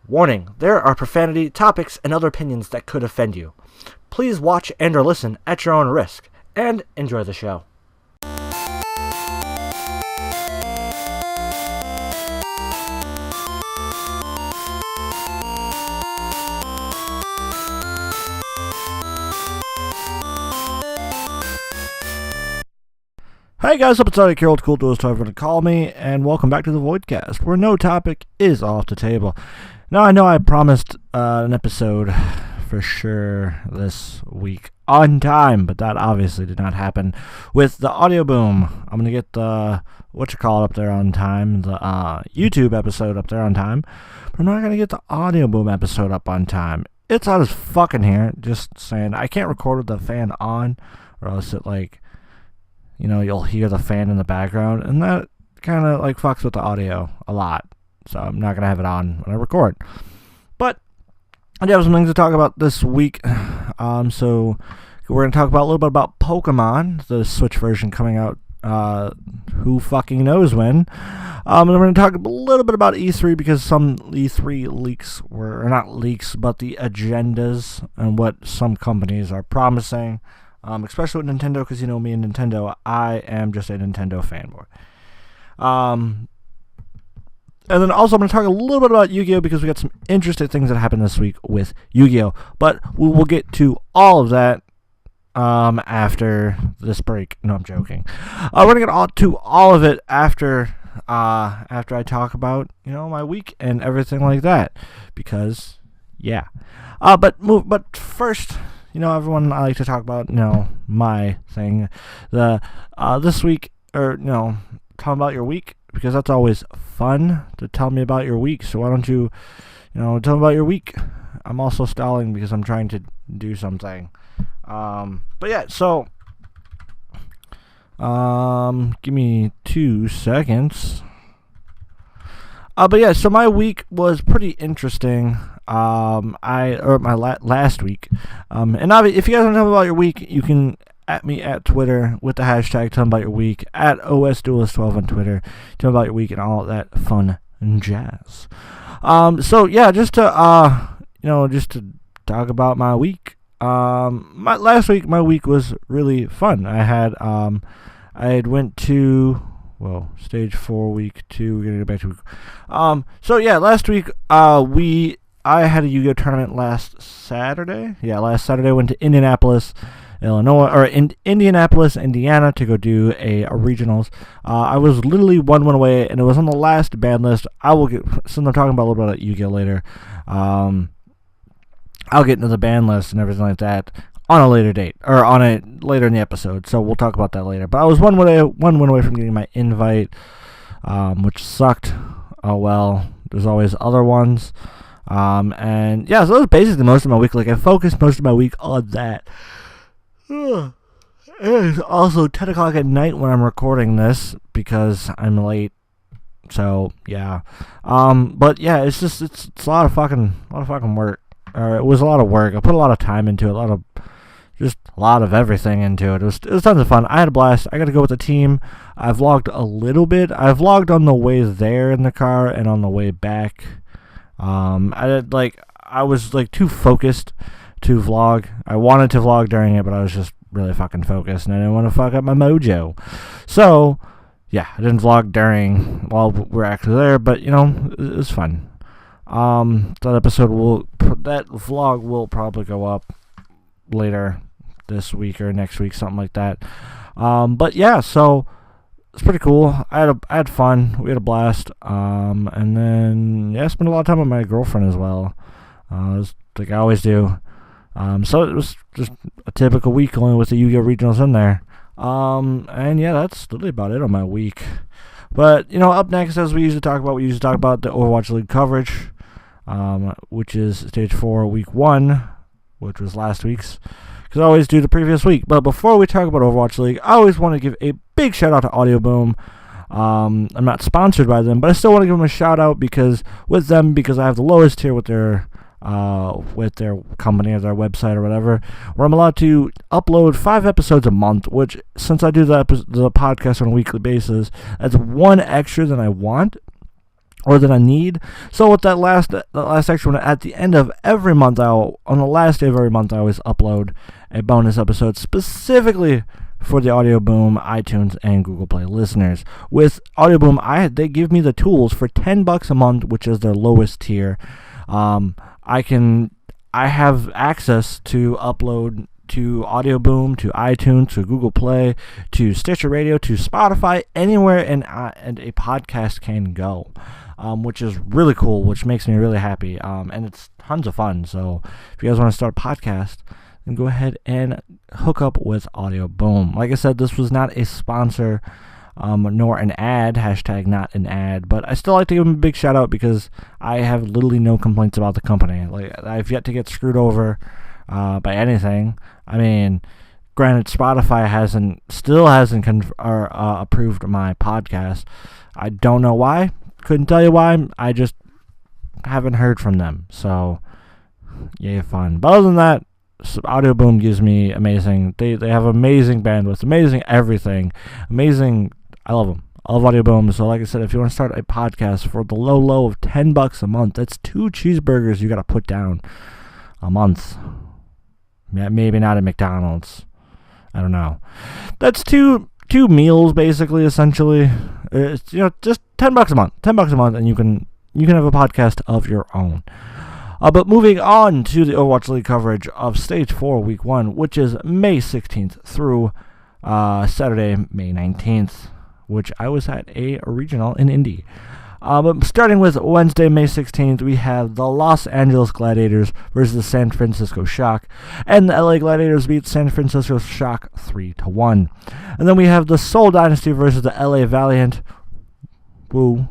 Warning, there are profanity, topics, and other opinions that could offend you. Please watch and or listen at your own risk, and enjoy the show. Hey guys, what's up? It's RDiK, old school duelist, whatever to call me, and welcome back to the Voidcast, where no topic is off the table. Now, I know I promised an episode for sure this week on time, but that obviously did not happen with the audio boom. I'm gonna get the up there on time, the YouTube episode up there on time, but I'm not gonna get the audio boom episode up on time. It's hot as fucking here. Just saying, I can't record with the fan on, or else it you'll hear the fan in the background, and that kind of fucks with the audio a lot. So I'm not going to have it on when I record. But I do have some things to talk about this week. So we're going to talk about a little bit about Pokemon, the Switch version coming out who fucking knows when. And we're going to talk a little bit about E3 because some E3 leaks or not leaks, but the agendas and what some companies are promising. Especially with Nintendo, because you know me and Nintendo, I am just a Nintendo fanboy. And then also I'm going to talk a little bit about Yu-Gi-Oh! Because we got some interesting things that happened this week with Yu-Gi-Oh! But we will get to all of that after this break. No, I'm joking. We're going to get to all of it after I talk about, my week and everything like that. Because, yeah. But first... everyone, I like to talk about, my thing, this week, or, tell me about your week, because that's always fun to tell me about your week, so why don't you, tell me about your week. I'm also stalling because I'm trying to do something, but yeah, so, give me 2 seconds. But yeah, so my week was pretty interesting. Last week. And if you guys want to tell me about your week, you can at me at Twitter with the hashtag tell me about your week, at OSDuelist12 on Twitter. Tell me about your week and all of that fun and jazz. So yeah, just to talk about my week. Last week, my week was really fun. I went to stage 4, week 2. We're gonna go back to so yeah, last week I had a Yu-Gi-Oh! Tournament last Saturday. Yeah, last Saturday I went to Indianapolis, Indiana to go do a regionals. I was literally 1 win away, and it was on the last ban list. Since I'm talking about a little bit about Yu-Gi-Oh! Later, I'll get into the ban list and everything like that on a later date, or later in the episode, so we'll talk about that later. But I was 1 win away from getting my invite, which sucked. Oh well, there's always other ones. And yeah, so that was basically most of my week. I focused most of my week on that. It's also 10 o'clock at night when I'm recording this because I'm late. So yeah. But yeah, it's a lot of fucking work. It was a lot of work. I put a lot of time into it. A lot of everything into it. It was tons of fun. I had a blast. I got to go with the team. I vlogged a little bit. I vlogged on the way there in the car and on the way back. I was too focused to vlog. I wanted to vlog during it, but I was just really fucking focused, and I didn't want to fuck up my mojo. So, yeah, I didn't vlog while we're actually there, but, it was fun. That vlog will probably go up later this week or next week, something like that. But yeah, so it's pretty cool. I had fun. We had a blast. And then I spent a lot of time with my girlfriend as well. Like I always do. So it was just a typical week, only with the Yu-Gi-Oh! Regionals in there. And yeah, that's literally about it on my week. But up next, as we usually talk about the Overwatch League coverage, which is Stage 4, Week 1, which was last week's. Because I always do the previous week. But before we talk about Overwatch League, I always want to give a big shout out to Audio Boom. I'm not sponsored by them, but I still want to give them a shout out because I have the lowest tier with their company or their website or whatever, where I'm allowed to upload 5 episodes a month, which, since I do the podcast on a weekly basis, that's 1 extra than I want. or that I need. So with that last extra one, at the end of every month, on the last day of every month, I always upload a bonus episode specifically for the Audio Boom, iTunes, and Google Play listeners. With Audio Boom, they give me the tools for $10 a month, which is their lowest tier. I have access to upload to Audio Boom, to iTunes, to Google Play, to Stitcher Radio, to Spotify, anywhere and a podcast can go, which is really cool, which makes me really happy, and it's tons of fun. So if you guys want to start a podcast, then go ahead and hook up with Audio Boom. Like I said, this was not a sponsor, nor an ad, hashtag not an ad, but I still like to give them a big shout out because I have literally no complaints about the company. Like, I've yet to get screwed over by anything. I mean, granted, Spotify still hasn't approved my podcast. I don't know why. Couldn't tell you why. I just haven't heard from them. So, yay, fun. But other than that, Audio Boom gives me amazing. They have amazing bandwidth, amazing everything, amazing. I love them. I love Audio Boom. So, like I said, if you want to start a podcast for the low of $10 a month, that's 2 cheeseburgers you got to put down a month. Yeah, maybe not at McDonald's. I don't know. That's two meals basically, essentially. It's, just $10 a month. $10 a month, and you can have a podcast of your own. But moving on to the Overwatch League coverage of Stage 4, Week 1, which is May 16th through Saturday, May 19th, which I was at a regional in Indy. But starting with Wednesday, May 16th, we have the Los Angeles Gladiators versus the San Francisco Shock, and the LA Gladiators beat San Francisco Shock 3-1. And then we have the Seoul Dynasty versus the LA Valiant. Woo.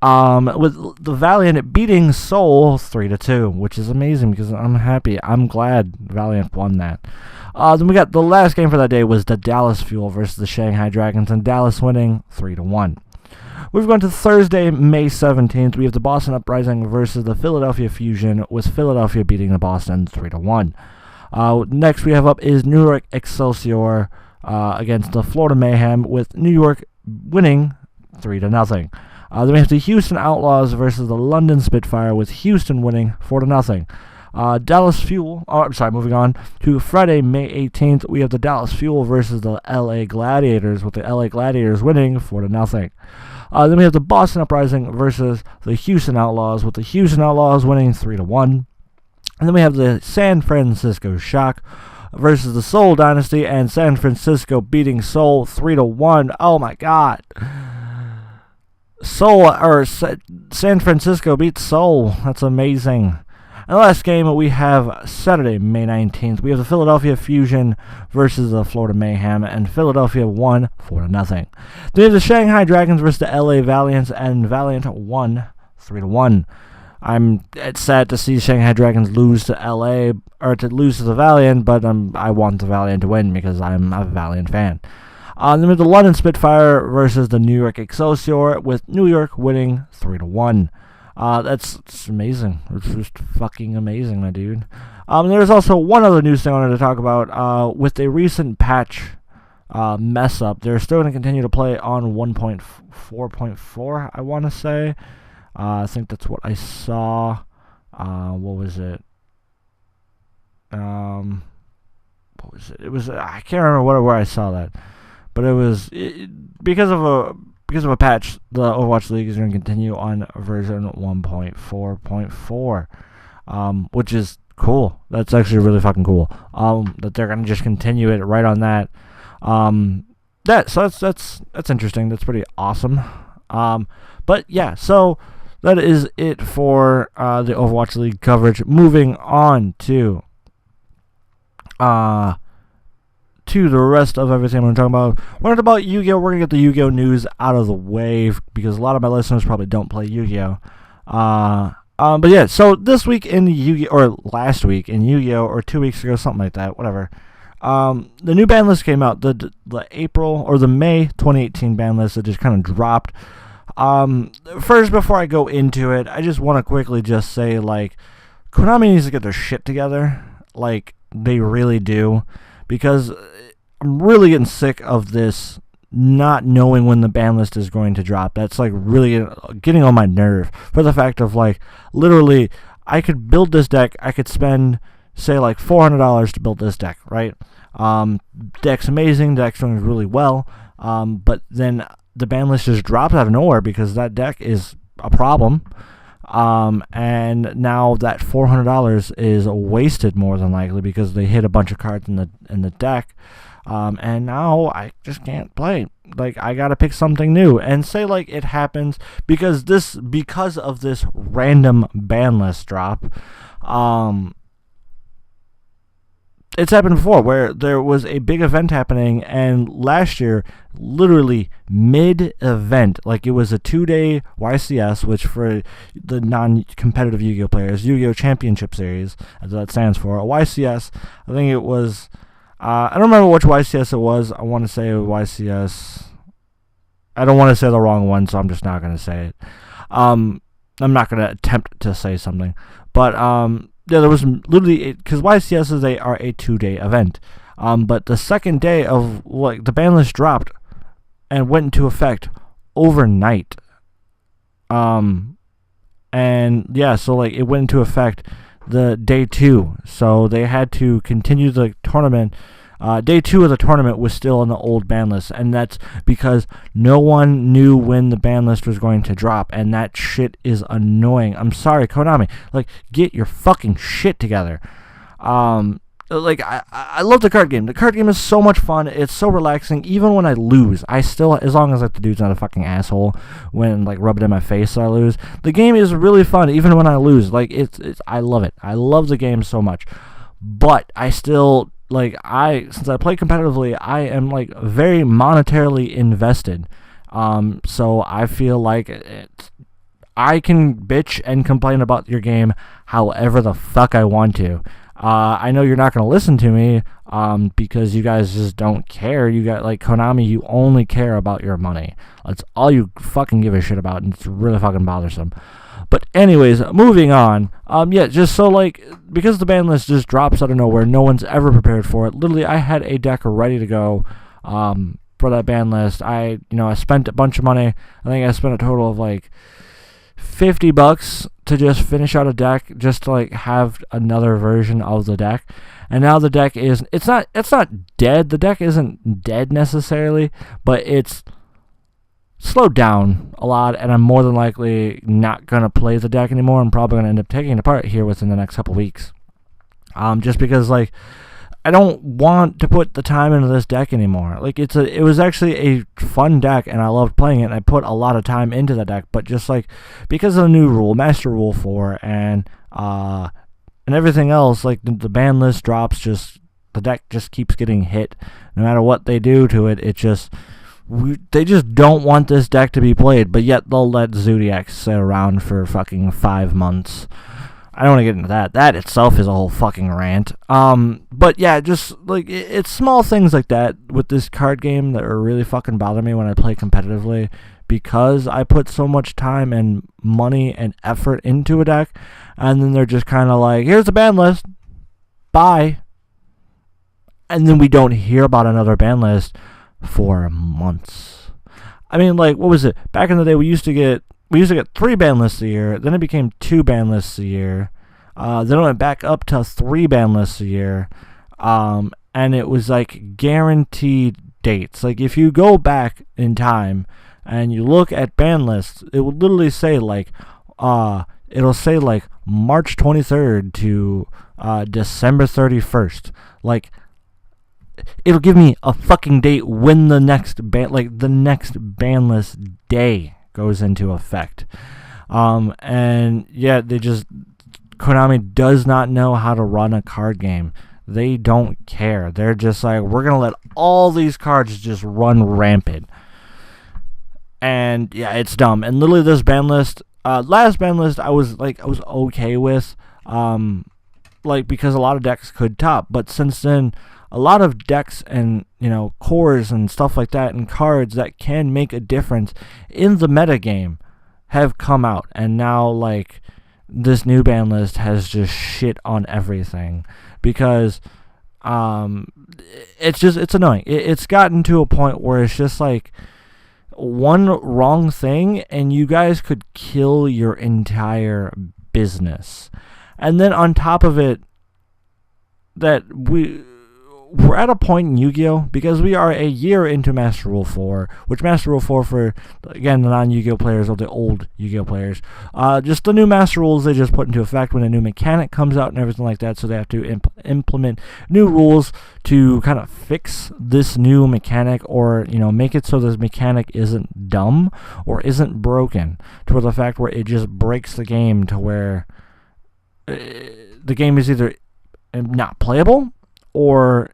With the Valiant beating Seoul 3-2, which is amazing because I'm happy. I'm glad Valiant won that. Then we got the last game for that day was the Dallas Fuel versus the Shanghai Dragons, and Dallas winning 3-1. We've gone to Thursday, May 17th. We have the Boston Uprising versus the Philadelphia Fusion, with Philadelphia beating the Boston 3-1. Next we have up is New York Excelsior against the Florida Mayhem, with New York winning 3-0. Then we have the Houston Outlaws versus the London Spitfire, with Houston winning 4-0. Moving on to Friday, May 18th, we have the Dallas Fuel versus the LA Gladiators, with the LA Gladiators winning 4-0. Then we have the Boston Uprising versus the Houston Outlaws, with the Houston Outlaws winning 3-1. And then we have the San Francisco Shock versus the Seoul Dynasty, and San Francisco beating Seoul 3-1. Oh my God. San Francisco beats Seoul. That's amazing. And the last game we have Saturday, May 19th. We have the Philadelphia Fusion versus the Florida Mayhem, and Philadelphia won 4-0. Then we have the Shanghai Dragons versus the LA Valiants, and Valiant won 3-1. It's sad to see Shanghai Dragons lose to LA, or to lose to the Valiant, but I want the Valiant to win because I'm a Valiant fan. Then we have the London Spitfire versus the New York Excelsior, with New York winning 3-1. It's amazing. It's just fucking amazing, my dude. There's also one other news thing I wanted to talk about. With a recent patch mess up, they're still going to continue to play on 1.4.4, I want to say. I think that's what I saw. What was it? It was, I can't remember where I saw that. But it was because of a patch, the Overwatch League is going to continue on version 1.4.4, which is cool. That's actually really fucking cool. That they're going to just continue it right on that. That's interesting. That's pretty awesome. But yeah, so that is it for the Overwatch League coverage. Moving on to the rest of everything I'm going to talk about. We're going to talk about Yu-Gi-Oh! We're going to get the Yu-Gi-Oh! News out of the way because a lot of my listeners probably don't play Yu-Gi-Oh! But yeah, so this week in Yu-Gi-Oh! Or last week in Yu-Gi-Oh! Or 2 weeks ago, something like that, whatever. The new ban list came out, the April or the May 2018 ban list that just kind of dropped. First, before I go into it, I just want to quickly just say, like, Konami needs to get their shit together. Like, they really do. Because I'm really getting sick of this not knowing when the ban list is going to drop. That's like really getting on my nerve, for the fact of like, literally, I could build this deck. I could spend, say, like $400 to build this deck, right? Deck's amazing. Deck's doing really well. But then the ban list just drops out of nowhere because that deck is a problem. And now that $400 is wasted more than likely because they hit a bunch of cards in the deck. And now I just can't play. Like, I gotta pick something new. And say like it happens because of this random ban list drop. It's happened before where there was a big event happening, and last year, literally mid-event, like it was a 2-day YCS, which for the non-competitive Yu-Gi-Oh players, Yu-Gi-Oh Championship Series, as that stands for, a YCS, I think it was, I don't remember which YCS it was. I want to say YCS, I don't want to say the wrong one, so I'm just not going to say it. I'm not going to attempt to say something, but, yeah, there was literally, because YCSs are a 2-day event, but the second day of, like, the ban list dropped and went into effect overnight, and yeah, so like it went into effect the day 2, so they had to continue the tournament. Day 2 of the tournament was still on the old ban list, and that's because no one knew when the ban list was going to drop, and that shit is annoying. I'm sorry, Konami. Like, get your fucking shit together. Like, I love the card game. The card game is so much fun. It's so relaxing. Even when I lose, I still, as long as like the dude's not a fucking asshole when like rub it in my face so I lose. The game is really fun, even when I lose. Like, it's I love it. I love the game so much. But I still, like, since I play competitively, I am like very monetarily invested. So I feel like I can bitch and complain about your game however the fuck I want to. I know you're not going to listen to me because you guys just don't care. You got, like, Konami, you only care about your money. That's all you fucking give a shit about, and it's really fucking bothersome. But anyways, moving on. Yeah, just so, like, because the ban list just drops out of nowhere, no one's ever prepared for it. Literally, I had a deck ready to go for that ban list. I spent a bunch of money. I think I spent a total of, like, $50 to just finish out a deck, just to like have another version of the deck. And now the deck it's not dead. The deck isn't dead necessarily, but it's slowed down a lot, and I'm more than likely not gonna play the deck anymore. I'm probably gonna end up taking it apart here within the next couple weeks. Just because, like, I don't want to put the time into this deck anymore. Like, it was actually a fun deck, and I loved playing it, and I put a lot of time into the deck, but just, like, because of the new rule, Master Rule 4, and everything else, like, the ban list drops, the deck just keeps getting hit. No matter what they do to it, they just don't want this deck to be played, but yet they'll let Zodiac sit around for fucking 5 months. I don't want to get into that. That itself is a whole fucking rant. But yeah, just, like, it's small things like that with this card game that are really fucking bother me when I play competitively, because I put so much time and money and effort into a deck, and then they're just kind of like, here's the ban list, bye. And then we don't hear about another ban list for months. I mean, like, what was it? Back in the day, we used to get 3 ban lists a year, then it became 2 ban lists a year, then it went back up to 3 ban lists a year, and it was, like, guaranteed dates. Like, if you go back in time and you look at ban lists, it would literally say, like, it'll say, like, March 23rd to December 31st. Like, it'll give me a fucking date when the next ban list day goes into effect. And yeah, Konami does not know how to run a card game. They don't care. They're just like, we're gonna let all these cards just run rampant. And yeah, it's dumb. And literally this ban list, last ban list I was okay with, like, because a lot of decks could top, but since then a lot of decks and, cores and stuff like that and cards that can make a difference in the metagame have come out. And now, like, this new ban list has just shit on everything. Because It's annoying. It's gotten to a point where it's just like one wrong thing and you guys could kill your entire business. And then on top of it, that we're at a point in Yu-Gi-Oh! Because we are a year into Master Rule 4, which Master Rule 4 for, again, the non-Yu-Gi-Oh! Players or the old Yu-Gi-Oh! Players, just the new Master Rules they just put into effect when a new mechanic comes out and everything like that, so they have to implement new rules to kind of fix this new mechanic, or, make it so this mechanic isn't dumb or isn't broken, to where the fact where it just breaks the game to where the game is either not playable or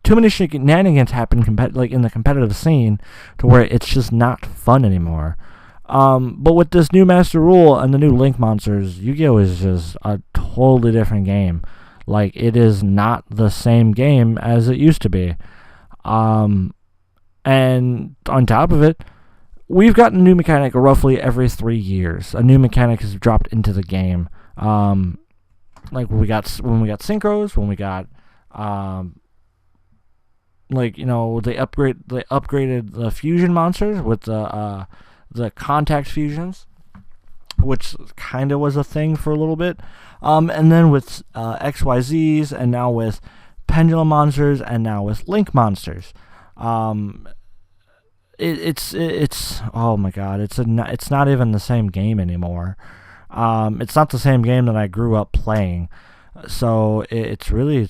too many shenanigans happen in the competitive scene to where it's just not fun anymore. But with this new Master Rule and the new Link monsters, Yu-Gi-Oh! Is just a totally different game. Like, it is not the same game as it used to be. And on top of it, we've gotten a new mechanic roughly every 3 years. A new mechanic has dropped into the game. Like when we got synchros, when we got they upgraded the fusion monsters with the contact fusions, which kind of was a thing for a little bit. And then with XYZs, and now with pendulum monsters, and now with link monsters. It's oh my god, it's not even the same game anymore. It's not the same game that I grew up playing. So it's really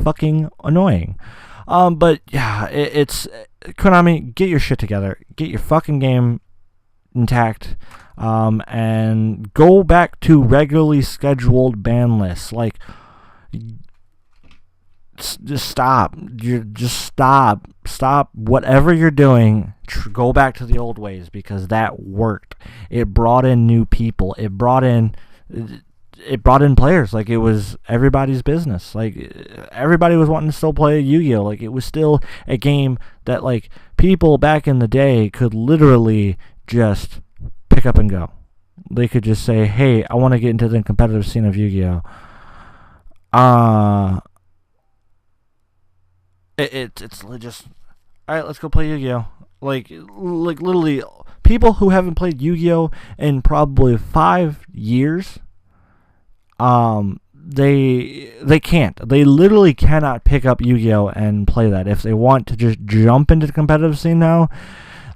fucking annoying. But yeah, it's Konami, get your shit together. Get your fucking game intact. And go back to regularly scheduled ban lists. Like, just stop. Stop whatever you're doing. Go back to the old ways, because that worked. It brought in new people. It brought in players. Like, it was everybody's business. Like, everybody was wanting to still play Yu-Gi-Oh! Like, it was still a game that, like, people back in the day could literally just pick up and go. They could just say, hey, I want to get into the competitive scene of Yu-Gi-Oh! It's just, alright, let's go play Yu-Gi-Oh! Like literally, people who haven't played Yu-Gi-Oh! In probably 5 years, they can't. They literally cannot pick up Yu-Gi-Oh! And play that. If they want to just jump into the competitive scene now,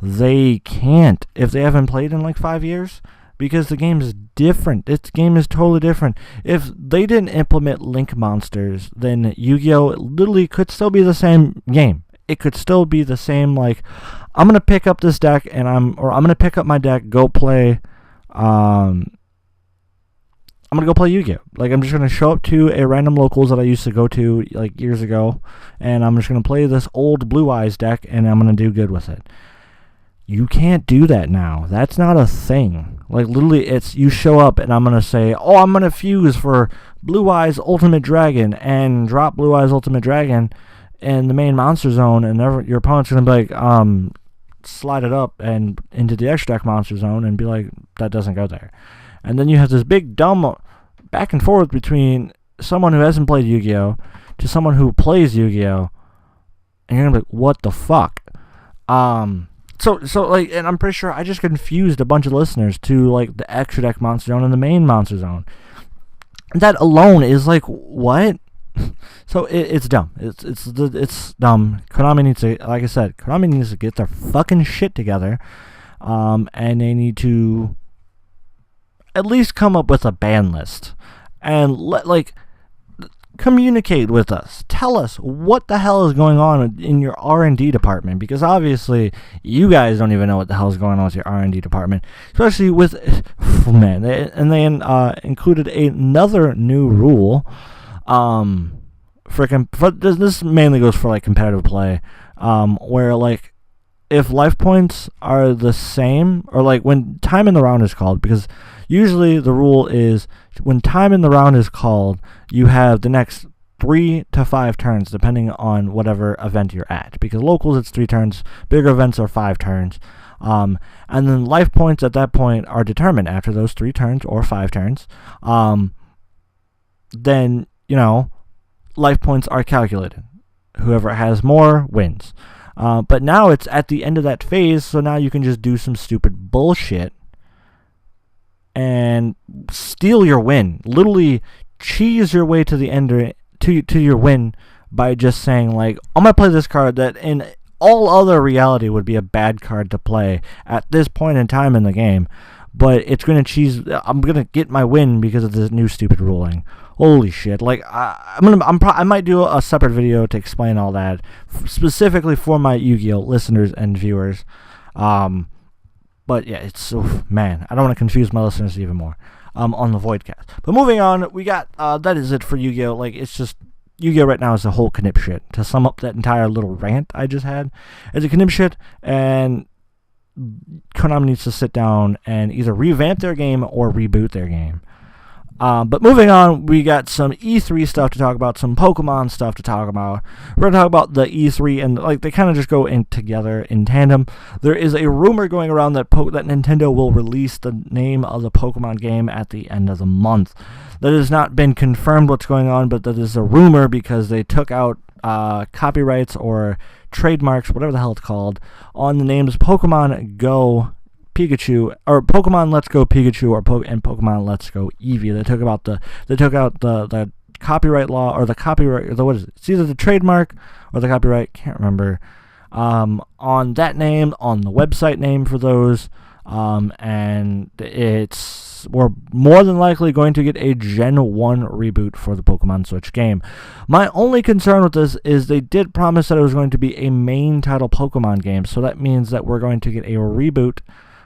they can't if they haven't played in like 5 years, because the game is different. This game is totally different. If they didn't implement Link monsters, then Yu-Gi-Oh! Literally could still be the same game. It could still be the same, like, I'm gonna pick up this deck and I'm gonna pick up my deck, go play I'm gonna go play Yu-Gi-Oh! Like, I'm just gonna show up to a random locals that I used to go to like years ago, and I'm just gonna play this old Blue Eyes deck and I'm gonna do good with it. You can't do that now. That's not a thing. Like, literally, it's you show up and I'm gonna say, oh, I'm gonna fuse for Blue Eyes Ultimate Dragon and drop Blue Eyes Ultimate Dragon in the main monster zone, and your opponent's gonna be like, slide it up and into the extra deck monster zone and be like, that doesn't go there. And then you have this big dumb back and forth between someone who hasn't played Yu-Gi-Oh! To someone who plays Yu-Gi-Oh! And you're gonna be like, what the fuck? So like, and I'm pretty sure I just confused a bunch of listeners to like the extra deck monster zone and the main monster zone. That alone is like, what? So it's dumb. It's dumb. Konami needs to, like I said, Konami needs to get their fucking shit together, and they need to at least come up with a ban list and communicate with us. Tell us what the hell is going on in your R&D department, because obviously you guys don't even know what the hell is going on with your R&D department, especially with they included another new rule. This mainly goes for like competitive play, where like if life points are the same, or like when time in the round is called, because usually the rule is when time in the round is called, you have the next 3 to 5 turns depending on whatever event you're at, because locals it's 3 turns, bigger events are 5 turns, and then life points at that point are determined after those 3 turns or 5 turns. Then life points are calculated. Whoever has more wins. But now it's at the end of that phase, so now you can just do some stupid bullshit and steal your win. Literally cheese your way to the end to your win by just saying, like, I'm going to play this card that in all other reality would be a bad card to play at this point in time in the game. But it's going to cheese. I'm going to get my win because of this new stupid ruling. Holy shit. Like, I might do a separate video to explain all that, specifically for my Yu-Gi-Oh! Listeners and viewers. But yeah, man, I don't want to confuse my listeners even more on the Voidcast. But moving on, we got, that is it for Yu-Gi-Oh! Like, it's just, Yu-Gi-Oh! Right now is a whole knip shit. To sum up that entire little rant I just had, it's a knip shit, and Konami needs to sit down and either revamp their game or reboot their game. But moving on, we got some E3 stuff to talk about, some Pokemon stuff to talk about. We're going to talk about the E3, and like they kind of just go in together in tandem. There is a rumor going around that that Nintendo will release the name of the Pokemon game at the end of the month. That has not been confirmed what's going on, but that is a rumor because they took out copyrights or trademarks, whatever the hell it's called, on the names Pokemon Go Pikachu, or Pokemon Let's Go Pikachu, and Pokemon Let's Go Eevee. They took out the copyright law, or the copyright, what is it? It's either the trademark or the copyright, can't remember, on that name, on the website name for those, and we're more than likely going to get a Gen 1 reboot for the Pokemon Switch game. My only concern with this is they did promise that it was going to be a main title Pokemon game, so that means that we're going to get a reboot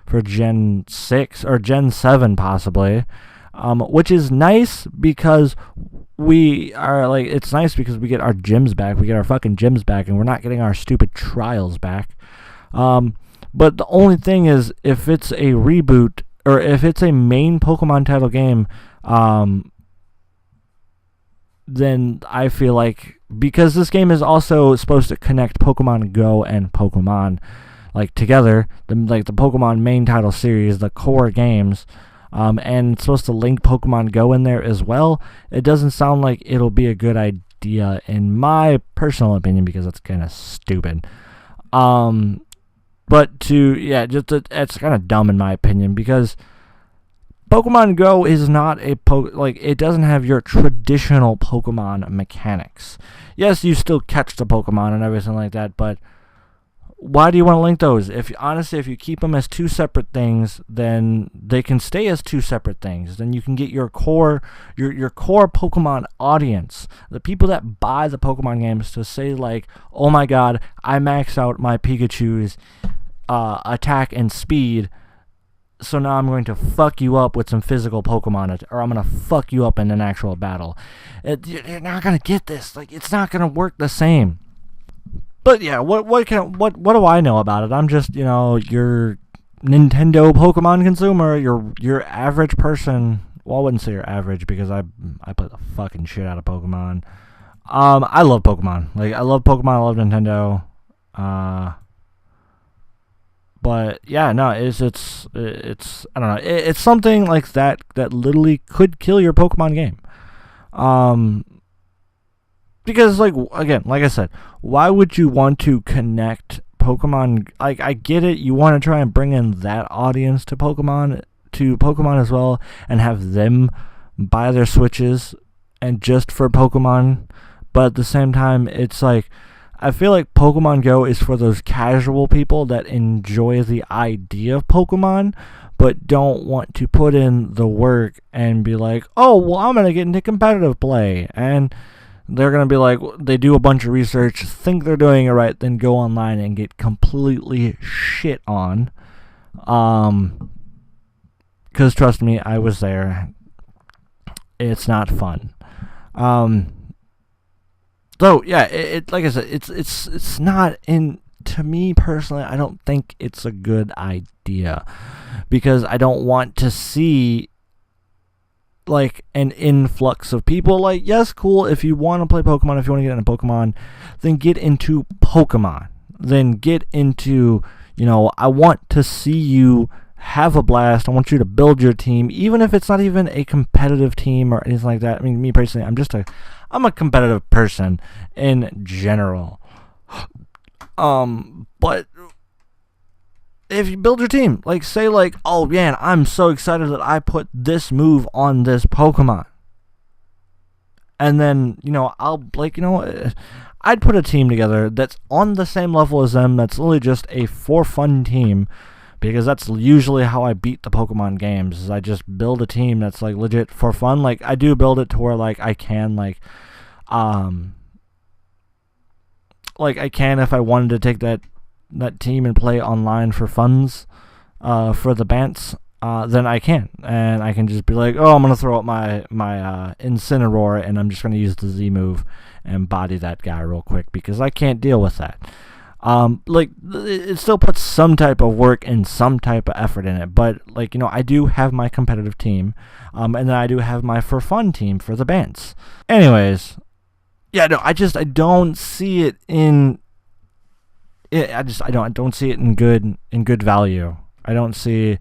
for Gen 6 or Gen 7 possibly, which is nice because it's nice because we get our gyms back, we get our fucking gyms back, and we're not getting our stupid trials back. But the only thing is, if it's a reboot, or if it's a main Pokemon title game, then I feel like, because this game is also supposed to connect Pokemon Go and Pokemon like together, the Pokemon main title series, the core games, and it's supposed to link Pokemon Go in there as well. It doesn't sound like it'll be a good idea in my personal opinion, because it's kind of stupid. But it's kind of dumb in my opinion, because Pokemon Go is not it doesn't have your traditional Pokemon mechanics. Yes, you still catch the Pokemon and everything like that, but why do you want to link those? If you keep them as two separate things, then they can stay as two separate things. Then you can get your core Pokemon audience, the people that buy the Pokemon games, to say like, oh my god, I maxed out my Pikachu's attack and speed, so now I'm going to fuck you up with some physical Pokemon, or I'm going to fuck you up in an actual battle. You're not going to get this. Like, it's not going to work the same. But yeah, what do I know about it? I'm just, your Nintendo Pokemon consumer, your average person. Well, I wouldn't say you're average, because I play the fucking shit out of Pokemon. I love Pokemon. Like, I love Pokemon, I love Nintendo. But yeah, no, it's I don't know. It's something like that literally could kill your Pokemon game. Because, like I said, why would you want to connect Pokemon? Like, I get it, you want to try and bring in that audience to Pokemon as well, and have them buy their Switches and just for Pokemon. But at the same time, it's like, I feel like Pokemon Go is for those casual people that enjoy the idea of Pokemon, but don't want to put in the work and be like, oh, well, I'm going to get into competitive play. And they're going to be like, they do a bunch of research, think they're doing it right, then go online and get completely shit on. Because trust me, I was there. It's not fun. So yeah, it like I said, it's not to me personally, I don't think it's a good idea, because I don't want to see like an influx of people. Like, yes, cool, if you want to play Pokemon, if you want to get into Pokemon, then get into Pokemon. Then get into, I want to see you have a blast. I want you to build your team, even if it's not even a competitive team or anything like that. I mean, me personally, I'm a competitive person in general. But if you build your team, like, say, like, oh man, I'm so excited that I put this move on this Pokemon. And then, I'll, like, I'd put a team together that's on the same level as them, that's literally just a for fun team, because that's usually how I beat the Pokemon games, is I just build a team that's, like, legit for fun. Like, I do build it to where, like, I can, like, I can, if I wanted to take that team and play online for funds, for the bants, then I can. And I can just be like, oh, I'm going to throw out my Incineroar, and I'm just going to use the Z move and body that guy real quick, because I can't deal with that. Like, it still puts some type of work and some type of effort in it, but, like, I do have my competitive team, and then I do have my for fun team for the bants. Anyways, yeah, no, I don't see it in... I don't see it in good value. I don't see,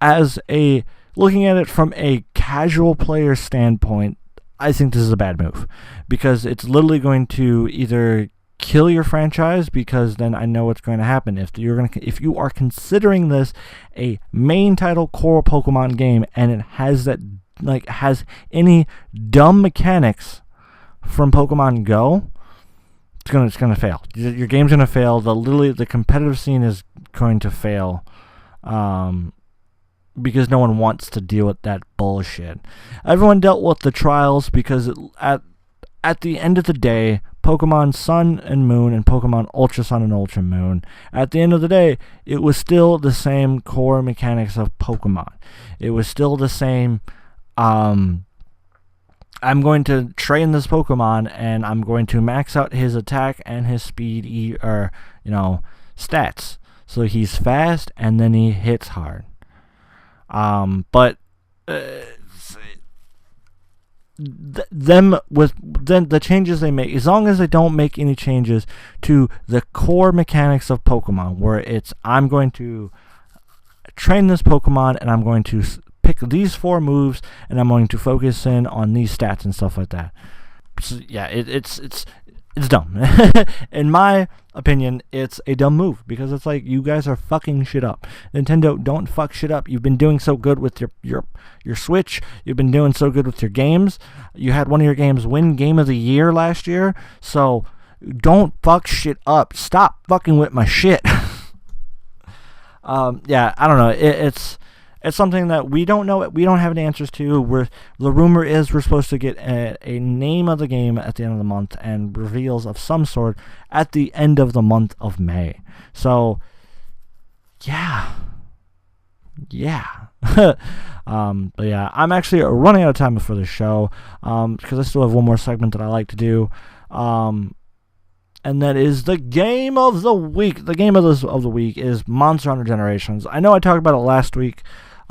looking at it from a casual player standpoint, I think this is a bad move, because it's literally going to either kill your franchise, because then I know what's going to happen. If you are considering this a main title core Pokemon game, and it has has any dumb mechanics from Pokemon Go, it's gonna fail. Your game's gonna fail. The competitive scene is going to fail, because no one wants to deal with that bullshit. Everyone dealt with the trials, because at the end of the day, Pokemon Sun and Moon and Pokemon Ultra Sun and Ultra Moon, at the end of the day, it was still the same core mechanics of Pokemon. It was still the same. I'm going to train this Pokemon, and I'm going to max out his attack and his speed, stats. So he's fast, and then he hits hard. But the changes they make, as long as they don't make any changes to the core mechanics of Pokemon, where I'm going to train this Pokemon, and I'm going to pick these 4 moves, and I'm going to focus in on these stats and stuff like that. So, yeah, it's dumb. In my opinion, it's a dumb move, because it's like, you guys are fucking shit up. Nintendo, don't fuck shit up. You've been doing so good with your Switch. You've been doing so good with your games. You had one of your games win Game of the Year last year, so don't fuck shit up. Stop fucking with my shit. Yeah, I don't know. It's something that we don't know. We don't have any answers to. The rumor is we're supposed to get a name of the game at the end of the month, and reveals of some sort at the end of the month of May. So, yeah. But yeah, I'm actually running out of time for the show, because I still have one more segment that I like to do. And that is the game of the week. The game of the week is Monster Hunter Generations. I know I talked about it last week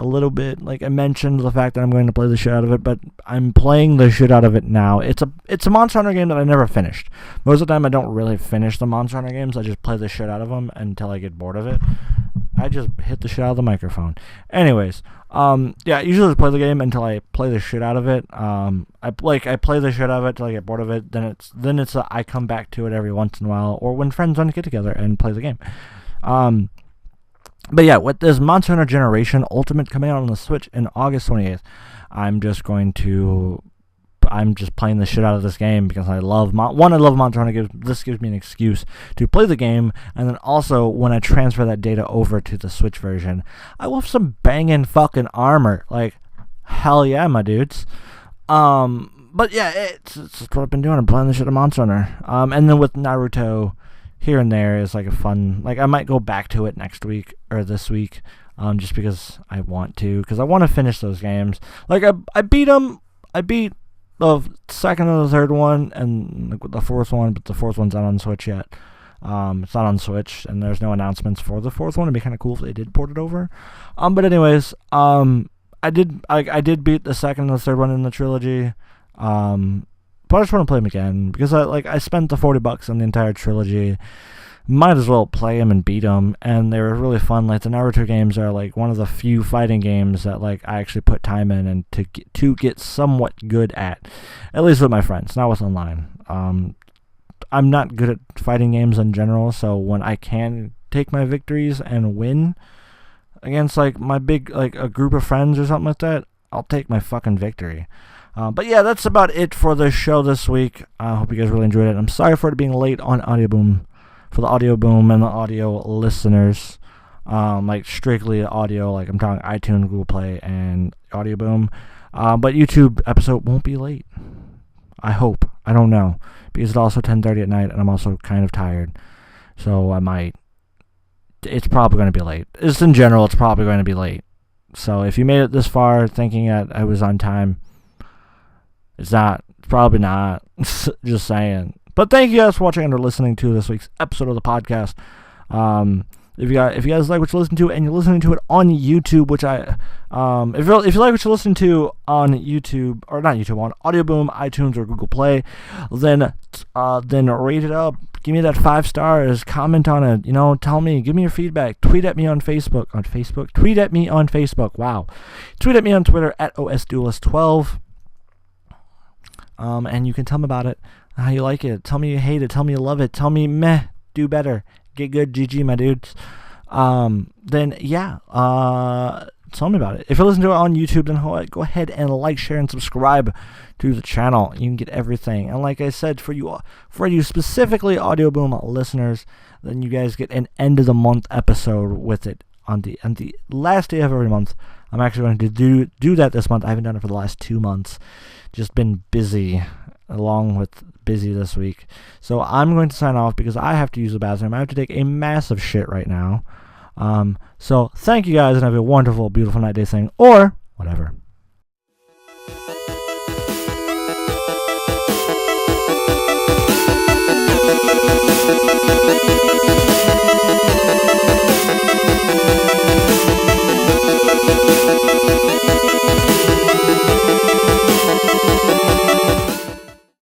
a little bit. Like, I mentioned the fact that I'm going to play the shit out of it, but I'm playing the shit out of it now. It's a Monster Hunter game that I never finished. Most of the time, I don't really finish the Monster Hunter games. I just play the shit out of them until I get bored of it. I just hit the shit out of the microphone. Anyways, yeah, I usually just play the game until I play the shit out of it. I play the shit out of it till I get bored of it. Then I come back to it every once in a while, or when friends want to get together and play the game. But yeah, with this Monster Hunter Generation Ultimate coming out on the Switch in August 28th, I'm just playing the shit out of this game, because I love Monster Hunter. This gives me an excuse to play the game, and then also, when I transfer that data over to the Switch version, I will have some banging fucking armor. Like, hell yeah, my dudes. But yeah, it's what I've been doing. I'm playing the shit of Monster Hunter. And then with Naruto, here and there is like a fun, like, I might go back to it next week or this week, just because I want to, because I want to finish those games. Like, I beat them. I beat the second and the third one, and the fourth one, but the fourth one's not on Switch yet. It's not on Switch, and there's no announcements for the fourth one. It'd be kind of cool if they did port it over. But anyways, I did beat the second and the third one in the trilogy. But I just want to play them again, because I spent the $40 on the entire trilogy. might as well play them and beat them. And they were really fun. Like the Naruto games are like one of the few fighting games that like I actually put time in and to get somewhat good at least with my friends, not with online. I'm not good at fighting games in general, so when I can take my victories and win against like my big, like a group of friends or something like that, I'll take my fucking victory. But yeah, that's about it for the show this week. I hope you guys really enjoyed it. I'm sorry for it being late on Audio Boom, for the Audio Boom and the audio listeners. Like strictly audio, like I'm talking iTunes, Google Play, and Audio Boom. But YouTube episode won't be late. I hope. I don't know. Because it's also 10:30 at night, and I'm also kind of tired. So I might. It's probably going to be late. Just in general, it's probably going to be late. So if you made it this far thinking that I was on time, it's not. It's probably not. Just saying. But thank you guys for watching and or listening to this week's episode of the podcast. If you guys like what you listen to and you're listening to it on YouTube, which if you like what you listen to on YouTube, or not YouTube, on Audio Boom, iTunes, or Google Play, then rate it up. Give me that 5 stars. Comment on it. Tell me. Give me your feedback. Tweet at me on Facebook. Tweet at me on Facebook. Wow. Tweet at me on Twitter at OSDuelist12. And you can tell me about it. How you like it. Tell me you hate it. Tell me you love it. Tell me meh. Do better. Get good, GG, my dudes. Then, yeah, tell me about it. If you listen to it on YouTube, then go ahead and like, share, and subscribe to the channel. You can get everything. And like I said, for you specifically Audio Boom listeners, then you guys get an end-of-the-month episode with it on the last day of every month. I'm actually going to do that this month. I haven't done it for the last 2 months. Just been busy, along with busy this week. So I'm going to sign off because I have to use the bathroom. I have to take a massive shit right now. So thank you guys and have a wonderful, beautiful night, day, thing, or whatever.